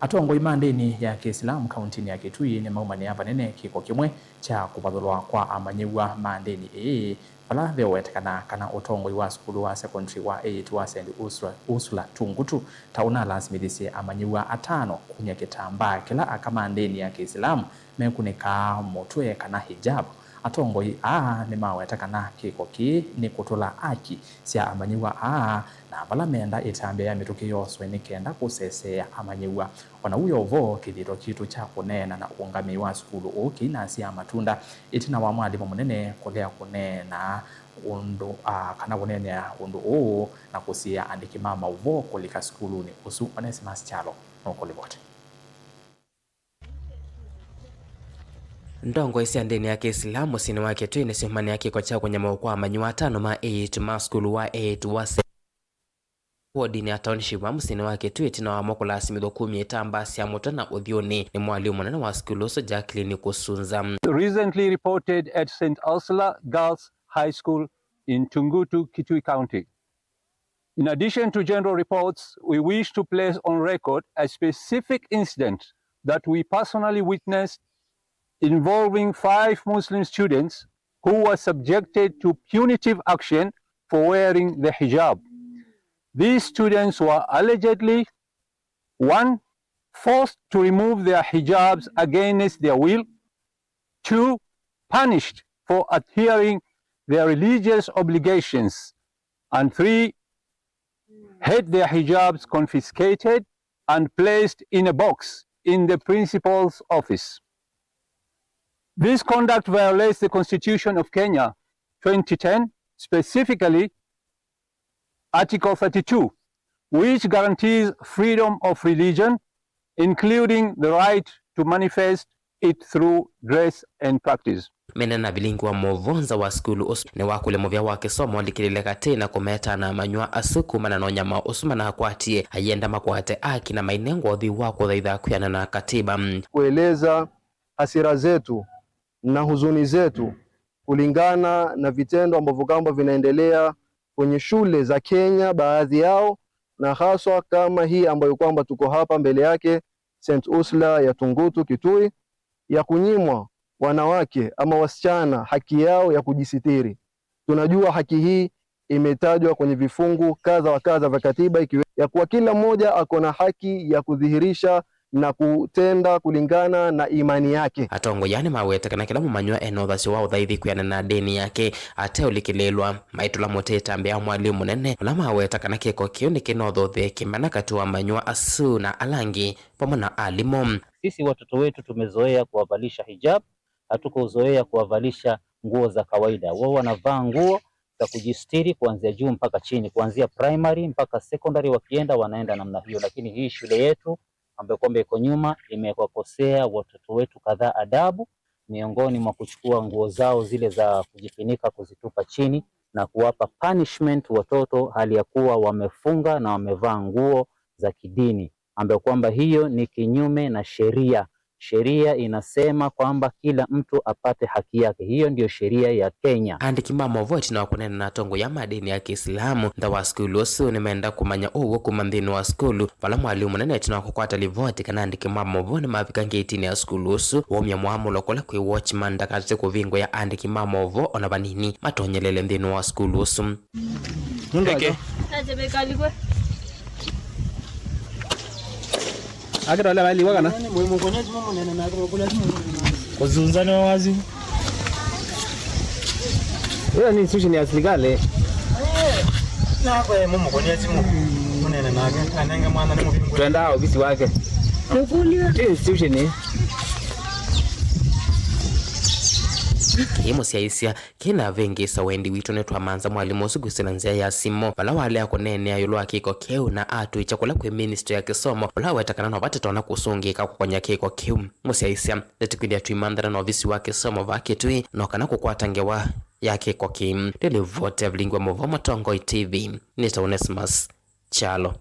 Atongoi mandini ya Kiislamu kauntini ya Kitui ni maumani hapa nene kiko kimwe cha kupathulwa kwa amanyiwa mandini pala vewetekana kana utongoi wa skulu wa secondary wa 8 wa St. Ursula Tungutu tauna lazimithisi amanyiwa atano kunya kitambaa kila akamandini ya Kiislamu mekunika motwe kana hijab. Atongoi ni mawetekana kiko ki ni kutula aki sia amanyiwa na bala menda itambe ya mituki yoswe ni kenda kusesea amanyiwa wana uyo vo kithito kitu cha kunena na ungami wa skulu uki na sia matunda itina wa mwalimu munene kulea kunena undu kana kunene undu na kusia andiki mama uvo kulika skulu ni usu Onesimus Chalo nokoliboti. Ndongo isi andini ya Kiislamu sini wake tu inesimani yake kwa chako nyama kwa amanyiwa atano ma 8 ma skulu wa 8 wa dini ya township wa msini wake tu itina wa moko la asimido 10 itamba siya motona udhioni ni mwalimu munene wa skulu so Jacqueline Kusunza. Recently reported at St. Ursula Girls High School in Tungutu, Kitui County. In addition to general reports, we wish to place on record a specific incident that we personally witnessed involving 5 Muslim students who were subjected to punitive action for wearing the hijab. These students were allegedly 1. Forced to remove their hijabs against their will, 2. Punished for adhering their religious obligations, and 3. Had their hijabs confiscated and placed in a box in the principal's office. This conduct violates the Constitution of Kenya 2010, specifically Article 32, which guarantees freedom of religion, including the right to manifest it through dress and practice. Menena bilingu wa movonza wa skulu ni wakule movya wake somo likilileka tena kumeta na manywa asuku manano nyama usumana hakwatie ayenda makwate aki na mainengo odhi wako dhaidha kuyana na katiba. Kueleza hasira zetu na huzuni zetu kulingana na vitendo ambavyo kwamba vinaendelea kwenye shule za Kenya baadhi yao, na haswa kama hii ambayo kwamba tuko hapa mbele yake St. Ursula ya Tungutu Kitui, ya kunyimwa wanawake ama wasichana haki yao ya kujisitiri. Tunajua haki hii imetajwa kwenye vifungu kadha wa kadha vya katiba, ikiwa ya kuwa kila mmoja ako na haki ya kudhihirisha na kutenda kulingana na imani yake. Atongo yani maweta kana kila mumanywa enothasi wa udhaithi kuyana na deni yake ateo likilelwa maitula moteta mbea mwalimu nene la maweta kana keko kioni kinodhothe kimana katuwa manywa asu na alangi pomona alimo. Sisi watoto wetu tumezoea kuwavalisha hijab, hatukuzoea kuwavalisha nguo za kawaida. Wao wanavaa nguo za kujistiri kuanzia juu mpaka chini, kuanzia primary mpaka secondary, wakienda wanaenda namna hiyo. Lakini hii shule yetu ambayo kwamba iko nyuma imewakosea watoto wetu kadhaa adabu, miongoni mwa kuchukua nguo zao zile za kujifunika kuzitupa chini na kuwapa punishment watoto hali ya kuwa wamefunga na wamevaa nguo za kidini, ambayo kwamba hiyo ni kinyume na sheria. Sheria inasema kwamba kila mtu apate haki yake. Hiyo ndio sheria ya Kenya. Andiki mama voti na wakunena na tongo ya madini ya Kiislamu nda wa skulu osu ni menda kumanya uwo kumandhini wa skulu pala mwalimu nene tina kukwata livoti kana andiki mama voni mafika ngeitini ya skulu osu womya muamu lokola kwe watchman ndakatse kuvingo ya andiki mama ovo onabanini matonyelele ndhini wa skulu osu. Ndeke Akira wale wali wakana kuzunzani wa wazi hiyo ni institution ya serikali na kwa mumu konyezi mu munene nage anenge mwana ni mubingu twenda ofisi wake institution ni Himo siyaisia kina vengi sawendi wito netwa manza mwalimu usugusina nzia ya simo pala wale ya kunene ya yulu kiko keu na atu ichakula kwe ministry ya kisomo pala wetakana na wate tona kusungika kukonya kiko keu musiyaisia netikwindia tuimandara na ofisi wa kisomo vake tui nokana kukwatangewa ya kiko kim deli vote ya vlingwa muvoma Tongoi TV. Nita Onesimus Chalo.